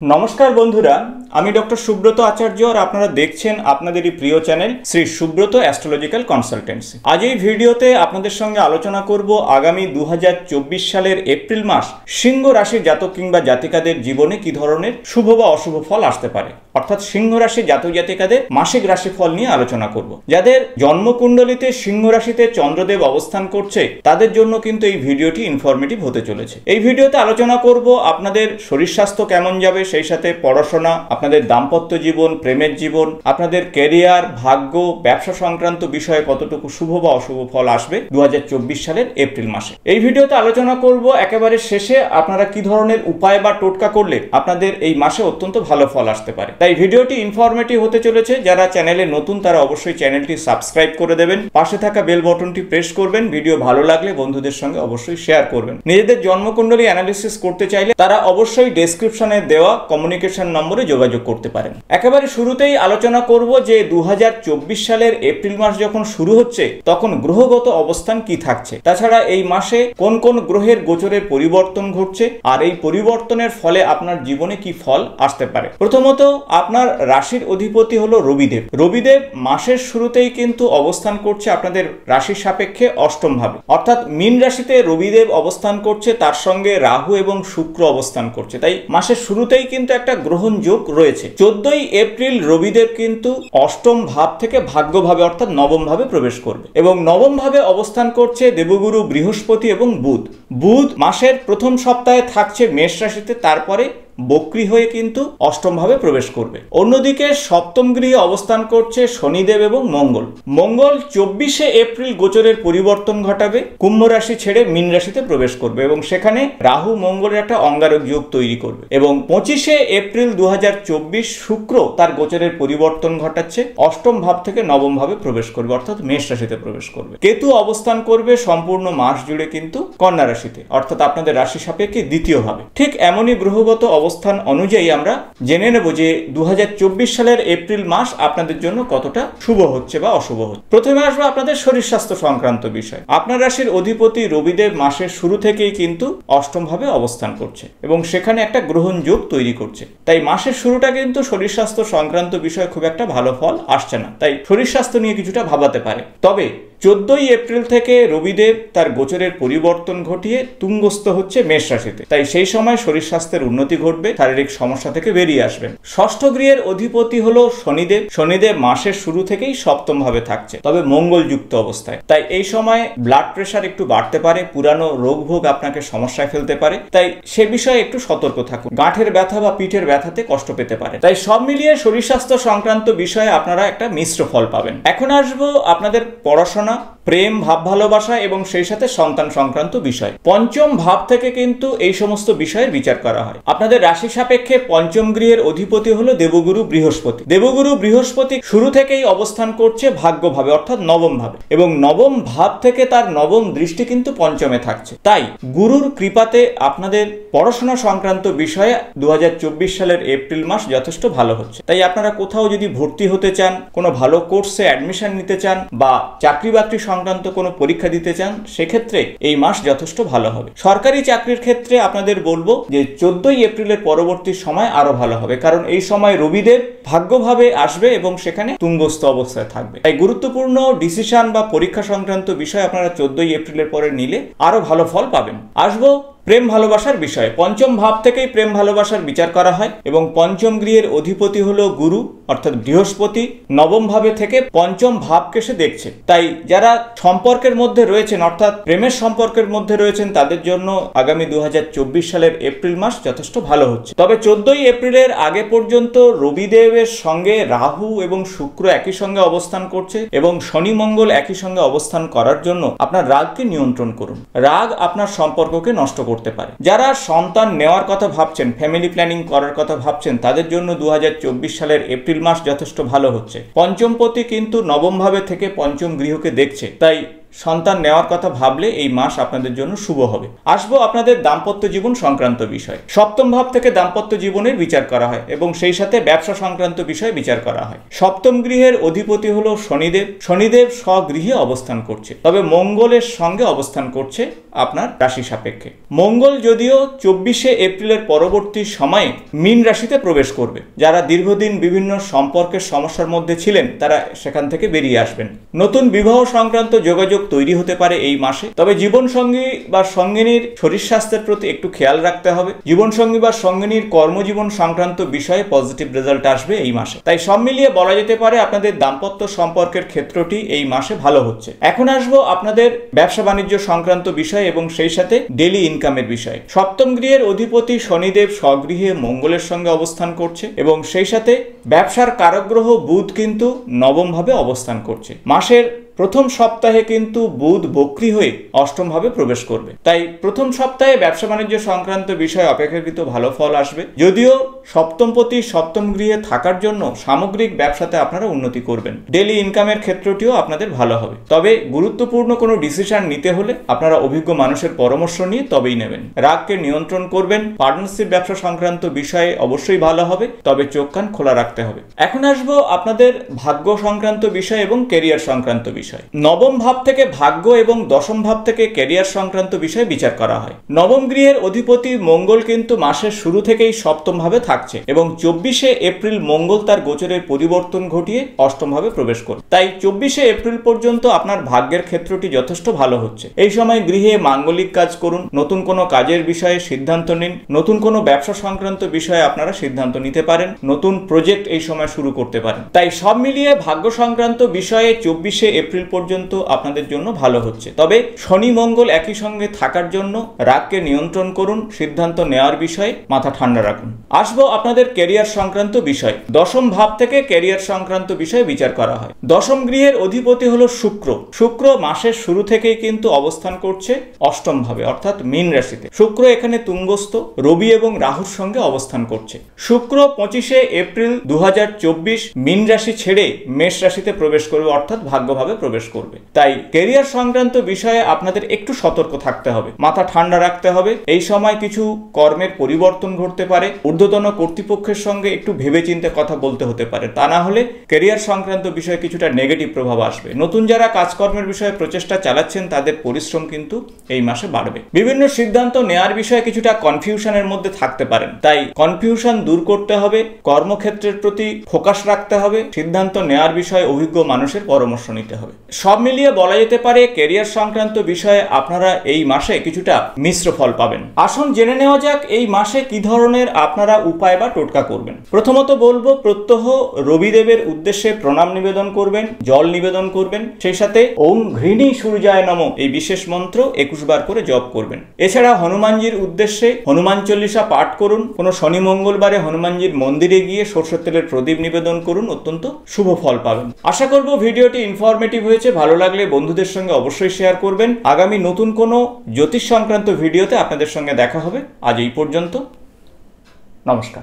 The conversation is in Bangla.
नमस्कार बंधुरा आमी डॉक्टर सुब्रत आचार्य और आपनारा देखছেন আপনাদেরই প্রিয় channel Shri Subrata astrological consultancy. आज এই ভিডিওতে আপনাদের সঙ্গে আলোচনা করব আগামী 2024 সালের এপ্রিল মাস সিংহ রাশির জাতক কিংবা জাতিকাদের জীবনে কি ধরনের শুভ বা অশুভ ফল আসতে পারে, অর্থাৎ সিংহ রাশির জাতক জাতিকাদের মাসিক রাশিফল নিয়ে আলোচনা করব। যাদের জন্মকুণ্ডলিতে সিংহ রাশিতে চন্দ্রদেব অবস্থান করছে তাদের জন্য কিন্তু এই ভিডিওটি ইনফরমেটিভ হতে চলেছে। এই ভিডিওতে আলোচনা করব আপনাদের শরীর স্বাস্থ্য কেমন যাবে, সেই সাথে পড়াশোনা, আপনাদের দাম্পত্য জীবন, প্রেমের জীবন, আপনাদের ক্যারিয়ার, ভাগ্য, ব্যবসা সংক্রান্ত বিষয়ে কতটুকু শুভ বা অশুভ ফল আসবে 2024 সালের এপ্রিল মাসে। এই ভিডিওতে আলোচনা করব একেবারে শেষে আপনারা কি ধরনের উপায় বা টোটকা করলে আপনাদের এই মাসে অত্যন্ত ভালো ফল আসতে পারে। তাই ভিডিওটি ইনফরমেটিভ হতে চলেছে। যারা চ্যানেলে নতুন তারা অবশ্যই চ্যানেলটি সাবস্ক্রাইব করে দেবেন, পাশে থাকা বেল বাটনটি প্রেস করবেন। ভিডিও ভালো লাগলে বন্ধুদের সঙ্গে অবশ্যই শেয়ার করবেন। নিজেদের জন্মকুণ্ডলী অ্যানালিসিস করতে চাইলে তারা অবশ্যই ডেসক্রিপশনে দেওয়া কমিউনিকেশন নম্বরে যোগাযোগ করতে পারেন। একেবারে শুরুতেই আলোচনা করব যে 2024 সালের এপ্রিল মাস যখন শুরু হচ্ছে তখন গ্রহগত অবস্থান কি থাকছে, তাছাড়া এই মাসে কোন কোন গ্রহের গোচরের পরিবর্তন ঘটছে আর এই পরিবর্তনের ফলে আপনার জীবনে কি ফল আসতে পারে। প্রথমত আপনার রাশির অধিপতি হলো রবিদেব। রবিদেব মাসের শুরুতেই কিন্তু অবস্থান করছে আপনাদের রাশির সাপেক্ষে অষ্টম ভাবে, অর্থাৎ মীন রাশিতে রবিদেব অবস্থান করছে, তার সঙ্গে রাহু এবং শুক্র অবস্থান করছে। তাই মাসের শুরুতেই কিন্তু একটা গ্রহণ যোগ রয়েছে। 14ই এপ্রিল রবিদেব কিন্তু অষ্টম ভাব থেকে ভাগ্যভাবে অর্থাৎ নবম ভাবে প্রবেশ করবে এবং নবম ভাবে অবস্থান করছে দেবগুরু বৃহস্পতি এবং বুধ। বুধ মাসের প্রথম সপ্তাহে থাকছে মেষ রাশিতে, তারপরে বক্রী হয়ে কিন্তু অষ্টম ভাবে প্রবেশ করবে। অন্যদিকে সপ্তম গৃহে অবস্থান করছে শনিদেব এবং মঙ্গল। মঙ্গল 24শে এপ্রিল গোচরের পরিবর্তন ঘটাবে, কুম্ভ রাশি ছেড়ে মীন রাশিতে প্রবেশ করবে এবং সেখানে রাহু মঙ্গলের একটা অঙ্গারক যোগ তৈরি করবে এবং 25শে এপ্রিল 2024 শুক্র তার গোচরের পরিবর্তন ঘটাচ্ছে, অষ্টম ভাব থেকে নবম ভাবে প্রবেশ করবে অর্থাৎ মেষ রাশিতে প্রবেশ করবে। কেতু অবস্থান করবে সম্পূর্ণ মাস জুড়ে কিন্তু কন্যা রাশিতে, অর্থাৎ আপনাদের রাশি সাপেক্ষে দ্বিতীয় ভাবে। ঠিক এমনই গ্রহগত অবস্থান অনুযায়ী আমরা জেনে নেব যে 2024 সালের এপ্রিল মাস আপনাদের জন্য কতটা শুভ হচ্ছে বা অশুভ হচ্ছে। প্রথমে আসবে আপনাদের শরীর স্বাস্থ্য সংক্রান্ত বিষয়। আপনার রাশির অধিপতি রবিদেব মাসের শুরু থেকেই কিন্তু অষ্টম ভাবে অবস্থান করছে এবং সেখানে একটা গ্রহণ যোগ তৈরি করছে। তাই মাসের শুরুটা কিন্তু শরীর স্বাস্থ্য সংক্রান্ত বিষয়ে খুব একটা ভালো ফল আসছে না, তাই শরীর স্বাস্থ্য নিয়ে কিছুটা ভাবাতে পারে। তবে 14ই এপ্রিল থেকে রবিদেব তার গোচরের পরিবর্তন ঘটিয়ে তুঙ্গস্থ হচ্ছে মেষ রাশিতে, তাই সেই সময় শরীর স্বাস্থ্যের উন্নতি ঘটবে, শারীরিক সমস্যা থেকে বেরিয়ে আসবেন। ষষ্ঠ গৃহের অধিপতি হলো শনিদেব। শনিদেব মাসের শুরু থেকেই সপ্তম ভাবে থাকছে, তবে মঙ্গলযুক্ত অবস্থায়। তাই এই সময় ব্লাড প্রেশার একটু বাড়তে পারে, পুরানো রোগ ভোগ আপনাকে সমস্যায় ফেলতে পারে, তাই সে বিষয়ে একটু সতর্ক থাকুন। গাঁঠের ব্যথা বা পিঠের ব্যথাতে কষ্ট পেতে পারে। তাই সব মিলিয়ে শরীর স্বাস্থ্য সংক্রান্ত বিষয়ে আপনারা একটা মিশ্র ফল পাবেন। এখন আসবো আপনাদের পড়াশোনা, প্রেম, ভাব ভালোবাসা এবং সেই সাথে সন্তান সংক্রান্ত বিষয়। পঞ্চম ভাব থেকে কিন্তু এই সমস্ত বিষয়ের বিচার করা হয়। আপনাদের রাশি সাপেক্ষে পঞ্চম গৃহের অধিপতি হলো দেবগুরু বৃহস্পতি। দেবগুরু বৃহস্পতি শুরু থেকেই অবস্থান করছে ভাগ্যভাবে অর্থাৎ নবম ভাবে এবং নবম ভাব থেকে তার নবম দৃষ্টি কিন্তু পঞ্চমে থাকছে। তাই গুরুর কৃপাতে আপনাদের পড়াশোনা সংক্রান্ত বিষয়ে 2024 সালের এপ্রিল মাস যথেষ্ট ভালো হচ্ছে। তাই আপনারা কোথাও যদি ভর্তি হতে চান, কোনো ভালো কোর্সে অ্যাডমিশন নিতে চান বা চাকরি বাকরি সংক্রান্ত কোনো পরীক্ষা দিতে চান, সেক্ষেত্রে এই মাস যথেষ্ট ভালো হবে। সরকারি চাকরির ক্ষেত্রে আপনাদের বলবো যে 14ই এপ্রিলের পরবর্তী সময় আরো ভালো হবে, কারণ এই সময় রবিদেব ভাগ্যভাবে আসবে এবং সেখানে তুঙ্গস্থ অবস্থায় থাকবে। তাই গুরুত্বপূর্ণ ডিসিশন বা পরীক্ষা সংক্রান্ত বিষয় আপনারা 14ই এপ্রিলের পরে নিলে আরো ভালো ফল পাবেন। আসবো প্রেম ভালোবাসার বিষয়। পঞ্চম ভাব থেকেই প্রেম ভালোবাসার বিচার করা হয় এবং পঞ্চম গৃহের অধিপতি হলো গুরু অর্থাৎ বৃহস্পতি। নবম ভাবে থেকে পঞ্চম ভাবকে সে দেখছে। তাই যারা সম্পর্কের মধ্যে রয়েছেন অর্থাৎ প্রেমের সম্পর্কের মধ্যে রয়েছেন তাদের জন্য আগামী 2024 সালের এপ্রিল মাস যথেষ্ট ভালো হচ্ছে। তবে 14ই এপ্রিলের আগে পর্যন্ত রবিদেবের সঙ্গে রাহু এবং শুক্র একই সঙ্গে অবস্থান করছে এবং শনি মঙ্গল একই সঙ্গে অবস্থান করার জন্য আপনার রাগকে নিয়ন্ত্রণ করুন। রাগ আপনার সম্পর্ককে নষ্ট করতে পারে। যারা সন্তান নেওয়ার কথা ভাবছেন, ফ্যামিলি প্ল্যানিং করার কথা ভাবছেন, তাদের জন্য 2024 সালের এপ্রিল মাস যথেষ্ট ভালো হচ্ছে। পঞ্চমপতি কিন্তু নবম ভাবে থেকে পঞ্চম গৃহকে দেখছে, তাই সন্তান নেওয়ার কথা ভাবলে এই মাস আপনাদের জন্য শুভ হবে। আসবো আপনাদের দাম্পত্য জীবন সংক্রান্ত বিষয়। সপ্তম ভাব থেকে দাম্পত্য জীবনের বিচার করা হয় এবং সেই সাথে ব্যবসা সংক্রান্ত বিষয় বিচার করা হয়। সপ্তম গৃহের অধিপতি হলো শনিদেব। শনিদেব স্বগৃহে অবস্থান করছে, তবে মঙ্গলের সঙ্গে অবস্থান করছে আপনার রাশি সাপেক্ষে। মঙ্গল যদিও 24শে এপ্রিলের পরবর্তী সময়ে মীন রাশিতে প্রবেশ করবে। যারা দীর্ঘদিন বিভিন্ন সম্পর্কের সমস্যার মধ্যে ছিলেন তারা সেখান থেকে বেরিয়ে আসবেন। নতুন বিবাহ সংক্রান্ত যোগাযোগ তৈরি হতে পারে এই মাসে, তবে জীবনসঙ্গী বা সঙ্গিনীর শরীর স্বাস্থ্যের প্রতি একটু খেয়াল রাখতে হবে। জীবনসঙ্গী বা সঙ্গিনীর কর্মজীবন সংক্রান্ত বিষয়ে পজিটিভ রেজাল্ট আসবে এই মাসে। তাই সব মিলিয়ে বলা যেতে পারে আপনাদের দাম্পত্য সম্পর্কের ক্ষেত্রটি এই মাসে ভালো হচ্ছে। এখন আসবো আপনাদের ব্যবসা বাণিজ্য সংক্রান্ত বিষয় এবং সেই সাথে ডেইলি ইনকামের বিষয়। সপ্তম গৃহের অধিপতি শনিদেব স্বগৃহে মঙ্গলের সঙ্গে অবস্থান করছে এবং সেই সাথে ব্যবসার কারকগ্রহ বুধ কিন্তু নবম ভাবে অবস্থান করছে। মাসের প্রথম সপ্তাহে কিন্তু বুধ বক্রী হয়ে অষ্টম ভাবে প্রবেশ করবে। তাই প্রথম সপ্তাহে ব্যবসা বাণিজ্য সংক্রান্ত বিষয়ে অপেক্ষাকৃত ভালো ফল আসবে। যদিও সপ্তমপতি সপ্তম গৃহে থাকার জন্য সামগ্রিক ব্যবসাতে আপনারা উন্নতি করবেন। ডেইলি ইনকামের ক্ষেত্রটিও আপনাদের ভালো হবে। তবে গুরুত্বপূর্ণ কোনো ডিসিশন নিতে হলে আপনারা অভিজ্ঞ মানুষের পরামর্শ নিয়ে তবেই নেবেন। রাগকে নিয়ন্ত্রণ করবেন। পার্টনারশিপ ব্যবসা সংক্রান্ত বিষয়ে অবশ্যই ভালো হবে, তবে চোখ কান খোলা রাখতে হবে। এখন আসবো আপনাদের ভাগ্য সংক্রান্ত বিষয় এবং ক্যারিয়ার সংক্রান্ত বিষয়। নবম ভাব থেকে ভাগ্য এবং দশম ভাব থেকে ক্যারিয়ার সংক্রান্ত বিষয় বিচার করা হয়। নবম গৃহের অধিপতি মঙ্গল কিন্তু মাসের শুরু থেকেই সপ্তম ভাবে থাকছে এবং 24শে এপ্রিল মঙ্গল তার গোচরের পরিবর্তন ঘটিয়ে অষ্টম ভাবে প্রবেশ করবে। তাই 24শে এপ্রিল পর্যন্ত আপনার ভাগ্যের ক্ষেত্রটি যথেষ্ট ভালো হচ্ছে। এই সময় গৃহে মাঙ্গলিক কাজ করুন, নতুন কোনো কাজের বিষয়ে সিদ্ধান্ত নিন, নতুন কোনো ব্যবসা সংক্রান্ত বিষয়ে আপনারা সিদ্ধান্ত নিতে পারেন, নতুন প্রজেক্ট এই সময় শুরু করতে পারেন। তাই সব মিলিয়ে ভাগ্য সংক্রান্ত বিষয়ে 24শে এপ্রিল পর্যন্ত আপনাদের জন্য ভালো হচ্ছে। তবে শনি মঙ্গল একই সঙ্গে থাকার জন্য রাগকে নিয়ন্ত্রণ করুন, সিদ্ধান্ত নেওয়ার বিষয়ে মাথা ঠান্ডা রাখুন। আসবো আপনাদের ক্যারিয়ার সংক্রান্ত বিষয়। দশম ভাব থেকে ক্যারিয়ার সংক্রান্ত বিষয়ে বিচার করা হয়। দশম গৃহের অধিপতি হলো শুক্র। শুক্র মাসের শুরু থেকেই কিন্তু অবস্থান করছে অষ্টম ভাবে অর্থাৎ মীন রাশিতে। শুক্র এখানে তুঙ্গস্থ, রবি এবং রাহুর সঙ্গে অবস্থান করছে। শুক্র 25শে এপ্রিল 2024 মীন রাশি ছেড়ে মেষ রাশিতে প্রবেশ করবে অর্থাৎ ভাগ্যভাবে প্রবেশ করবে। তাই ক্যারিয়ার সংক্রান্ত বিষয়ে আপনাদের একটু সতর্ক থাকতে হবে, মাথা ঠান্ডা রাখতে হবে। এই সময় কিছু কর্মের পরিবর্তন ঘটতে পারে, ঊর্ধ্বতন কর্তৃপক্ষের সঙ্গে একটু ভেবেচিন্তে কথা বলতে হতে পারে, তা না হলে ক্যারিয়ার সংক্রান্ত বিষয়ে কিছুটা নেগেটিভ প্রভাব আসবে। নতুন যারা কাজকর্মের বিষয়ে প্রচেষ্টা চালাচ্ছেন তাদের পরিশ্রম কিন্তু এই মাসে বাড়বে। বিভিন্ন সিদ্ধান্ত নেওয়ার বিষয়ে কিছুটা কনফিউশনের মধ্যে থাকতে পারেন, তাই কনফিউশন দূর করতে হবে, কর্মক্ষেত্রের প্রতি ফোকাস রাখতে হবে, সিদ্ধান্ত নেওয়ার বিষয়ে অভিজ্ঞ মানুষের পরামর্শ নিতে হবে। সব মিলিয়ে বলা যেতে পারে ক্যারিয়ার সংক্রান্ত বিষয়ে আপনারা এই মাসে কিছুটা মিশ্র ফল পাবেন। আসুন জেনে নেওয়া যাক এই মাসে কি ধরনের আপনারা উপায় বা টোটকা করবেন। প্রথমত বলবো প্রত্যহ রবিদেবের উদ্দেশ্যে প্রণাম নিবেদন করবেন, জল নিবেদন করবেন, সেই সাথে ওম ঘৃণী সূর্যায় নমঃ এই বিশেষ মন্ত্র 21 বার করে জপ করবেন। এছাড়া হনুমানজির উদ্দেশ্যে হনুমান চল্লিশা পাঠ করুন। কোনো শনি মঙ্গলবারে হনুমানজির মন্দিরে গিয়ে সরষের তেলের প্রদীপ নিবেদন করুন, অত্যন্ত শুভ ফল পাবেন। আশা করব ভিডিওটি ইনফরমেটিভ হয়েছে। ভালো লাগলে বন্ধুদের সঙ্গে অবশ্যই শেয়ার করবেন। আগামী নতুন কোনো জ্যোতিষ সংক্রান্ত ভিডিওতে আপনাদের সঙ্গে দেখা হবে। আজ এই পর্যন্ত, নমস্কার।